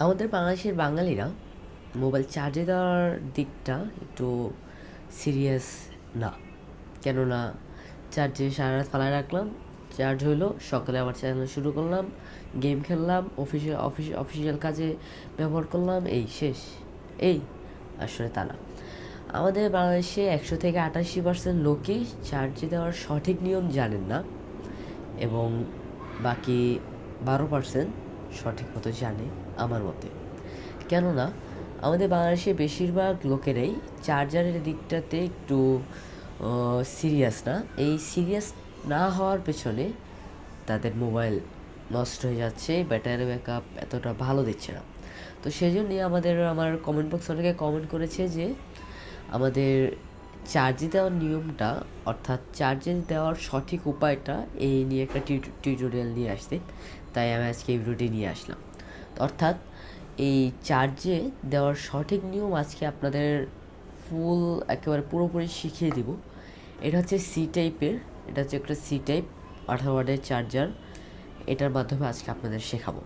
আমাদের বাংলাদেশের বাঙালিরা মোবাইল চার্জে দেওয়ার দিকটা একটু সিরিয়াস না। কেননা চার্জে সারা রাত ফালায় রাখলাম, চার্জ হইলো, সকালে আবার চালানো শুরু করলাম, গেম খেললাম, অফিসিয়াল কাজে ব্যবহার করলাম, এই শেষ। এই আসলে তা না। আমাদের বাংলাদেশে 100 থেকে 88% লোকই চার্জে দেওয়ার সঠিক নিয়ম জানেন না, এবং বাকি 12% সঠিক মতো জানে আমার মতে। কেননা আমাদের বাংলাদেশে বেশিরভাগ লোকেরাই চার্জারের দিকটাতে একটু সিরিয়াস না। এই সিরিয়াস না হওয়ার পেছনে তাদের মোবাইল নষ্ট হয়ে যাচ্ছে, ব্যাটারি ব্যাকআপ এতটা ভালো দিচ্ছে না। তো সেই জন্যই আমার কমেন্ট বক্স অনেকে কমেন্ট করেছে যে আমাদের চার্জে দেওয়ার নিয়মটা, অর্থাৎ চার্জে দেওয়ার সঠিক উপায়টা, এই নিয়ে একটা টিউটোরিয়াল নিয়ে আসতে। তাই আমি আজকে এই ভিডিওটি নিয়ে আসলাম। অর্থাৎ এই চার্জে দেওয়ার সঠিক নিয়ম আজকে আপনাদের ফুল একেবারে পুরোপুরি শিখিয়ে দিব। এটা হচ্ছে সি টাইপের, এটা হচ্ছে একটা সি টাইপ 18 ওয়াটের চার্জার। এটার মাধ্যমে আজকে আপনাদের শেখাবো।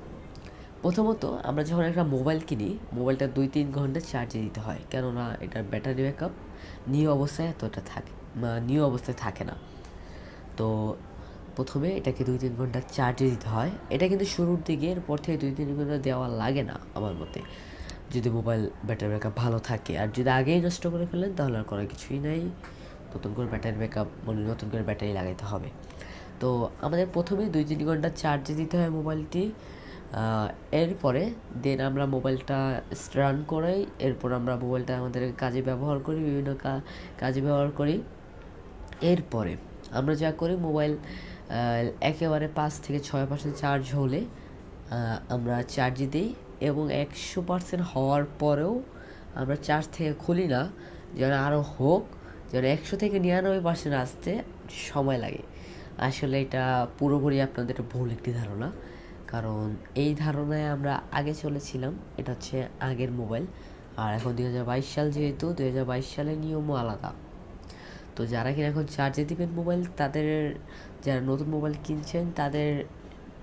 প্রথমত আমরা যখন একটা মোবাইল কিনি, মোবাইলটা 2-3 ঘন্টা চার্জে দিতে হয়, কেননা এটার ব্যাটারি ব্যাকআপ নিউ অবস্থায় থাকে না। তো প্রথমে এটাকে 2-3 ঘন্টা চার্জে দিতে হয়। এটা কিন্তু শুরুর দিকে, এরপর থেকে 2-3 ঘন্টা দেওয়া লাগে না আমার মতে, যদি মোবাইল ব্যাটারি ব্যাকআপ ভালো থাকে। আর যদি আগেই নষ্ট করে ফেলেন তাহলে আর করার কিছুই নাই, নতুন করে ব্যাটারি ব্যাকআপ নতুন করে ব্যাটারি লাগাইতে হবে। তো আমাদের প্রথমে 2-3 ঘন্টা চার্জে দিতে হয় মোবাইলটি। এরপরে দেন আমরা মোবাইলটা রান করাই, এরপর আমরা মোবাইলটা আমাদের কাজে ব্যবহার করি, বিভিন্ন কাজে ব্যবহার করি। এরপরে আমরা যা করি, মোবাইল একেবারে 5 থেকে 6% চার্জ হলে আমরা চার্জে দিই, এবং 100% হওয়ার পরেও আমরা চার্জ থেকে খুলি না, যেন আরও হোক, যেন 100 থেকে 99% আসতে সময় লাগে। আসলে এটা পুরোপুরি আপনাদের ভুল একটি ধারণা, কারণ এই ধারণায় আমরা আগে চলেছিলাম। এটা হচ্ছে আগের মোবাইল, আর এখন 2022 সাল, যেহেতু 2022 সালের নিয়মও আলাদা। তো যারা কিনা এখন চার্জে দিবেন মোবাইল, যারা নতুন মোবাইল কিনছেন তাদের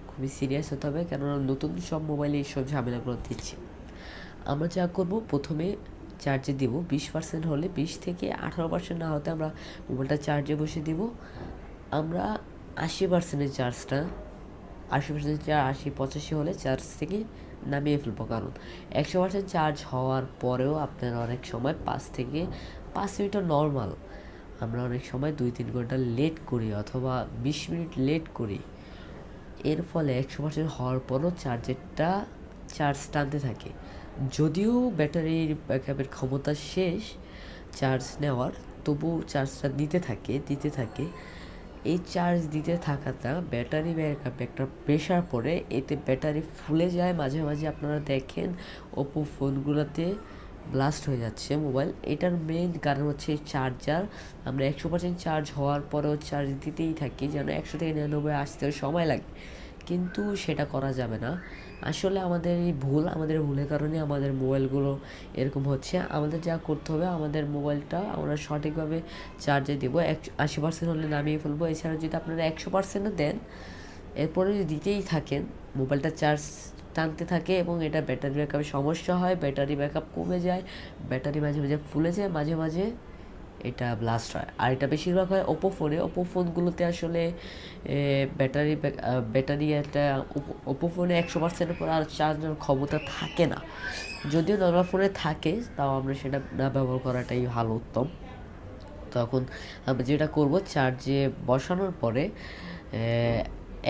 খুবই সিরিয়াস হতে হবে, কেননা নতুন সব মোবাইলে এইসব ঝামেলাগুলো দিচ্ছে। আমরা যা করব, প্রথমে চার্জে দিব 20% হলে, 20 থেকে 18% না হতে আমরা মোবাইলটা চার্জে বসে দিব। আমরা 80%-এর চার্জটা, 80% চার্জ, 80-85 হলে চার্জ থেকে নামিয়ে ফেলবো, কারণ 100% চার্জ হওয়ার পরেও আপনার অনেক সময় 5 থেকে 5 মিনিটও নর্মাল, আমরা অনেক সময় 2-3 ঘন্টা লেট করি অথবা 20 মিনিট লেট করি। এর ফলে 100% হওয়ার পরও চার্জ টানতে থাকে। যদিও ব্যাটারির ব্যাকআপের ক্ষমতা শেষ চার্জ নেওয়ার, তবু চার্জটা দিতে থাকে। এই চার্জ দিতে থাকাটা ব্যাটারি ব্যাকআপে একটা প্রেশার পড়ে, এতে ব্যাটারি ফুলে যায়। মাঝে মাঝে আপনারা দেখেন ওপো ফোনগুলোতে ব্লাস্ট হয়ে যাচ্ছে মোবাইল। এটার মেন কারণ হচ্ছে চার্জার। আমরা 100% চার্জ হওয়ার পরেও চার্জ দিতেই থাকি, যেন 100 থেকে 99 আসতে সময় লাগে, কিন্তু সেটা করা যাবে না। আসলে আমাদের ভুলের কারণে আমাদের মোবাইলগুলো এরকম হচ্ছে। আমাদের যা করতে হবে, আমাদের মোবাইলটা আমরা সঠিকভাবে চার্জে দেবো, 80% হলে নামিয়ে ফেলবো। এছাড়া যদি আপনারা 100%ও দেন, এরপরে যদি দিতেই থাকেন, মোবাইলটা চার্জ টানতে থাকে এবং এটা ব্যাটারি ব্যাকআপের সমস্যা হয়, ব্যাটারি ব্যাকআপ কমে যায়, ব্যাটারি মাঝে মাঝে ফুলে যায়, মাঝে মাঝে এটা ব্লাস্ট হয়। আর এটা বেশিরভাগ হয় ওপো ফোনগুলোতে। আসলে ব্যাটারি একটা ওপো ফোনে 100%-এর পর আর চার্জ নেওয়ার ক্ষমতা থাকে না। যদিও নর্মাল ফোনে থাকে, তাও আমরা সেটা না ব্যবহার করাটাই ভালো, উত্তম। তখন আমরা যেটা করব, চার্জে বসানোর পরে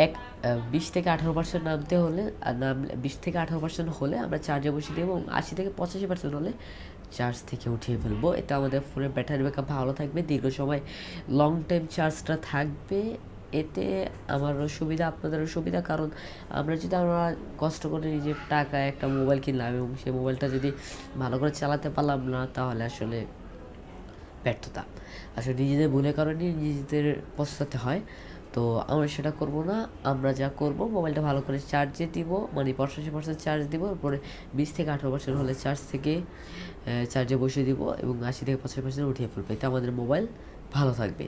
এক 20 থেকে 18% নামতে হলে, আর 20 থেকে 18% হলে আমরা চার্জে বসিয়ে দেবো, এবং 80 থেকে 85% হলে চার্জ থেকে উঠিয়ে ফেলবো। এতে আমাদের ফোনের ব্যাটারি ব্যাকআপ ভালো থাকবে, দীর্ঘ সময় লং টাইম চার্জটা থাকবে। এতে আমারও সুবিধা, আপনাদেরও সুবিধা, কারণ আমরা কষ্ট করে নিজের টাকায় একটা মোবাইল কিনলাম, এবং সেই মোবাইলটা যদি ভালো করে চালাতে পারলাম না, তাহলে আসলে ব্যর্থতা। আসলে নিজেদের ভুলের কারণে নিজেদের পস্তাতে হয়। তো আমরা সেটা করব না। আমরা যা করব, মোবাইলটা ভালো করে চার্জে দিব, মানে 85% চার্জ দিব, এরপরে 20 থেকে 18% হলে চার্জে বসিয়ে দিব, এবং 80 থেকে 85% উঠিয়ে ফেলবো। এতে আমাদের মোবাইল ভালো থাকবে।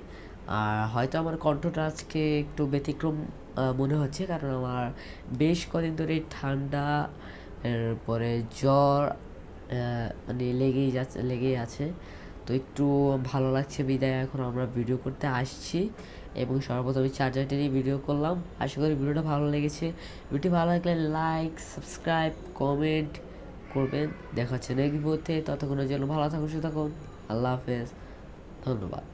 আর হয়তো আমার কণ্ঠটা আজকে একটু ব্যতিক্রম মনে হচ্ছে, কারণ আমার বেশ কদিন ধরে ঠান্ডা এরপরে জ্বর মানে লেগেই আছে। তো একটু ভালো লাগছে বিদায় এখন আমরা ভিডিও করতে আসছি, এবং সর্বপ্রথম আমি চার্জারটা নিয়ে ভিডিও করলাম। আশা করি ভিডিওটা ভালো লেগেছে। ভিডিওটি ভালো লাগলে লাইক, সাবস্ক্রাইব, কমেন্ট করবেন। দেখা হচ্ছে নেক্সট ভিডিওতে। ততক্ষণের জন্য ভালো থাকুন, সুস্থ থাকুন। আল্লাহ হাফেজ, ধন্যবাদ।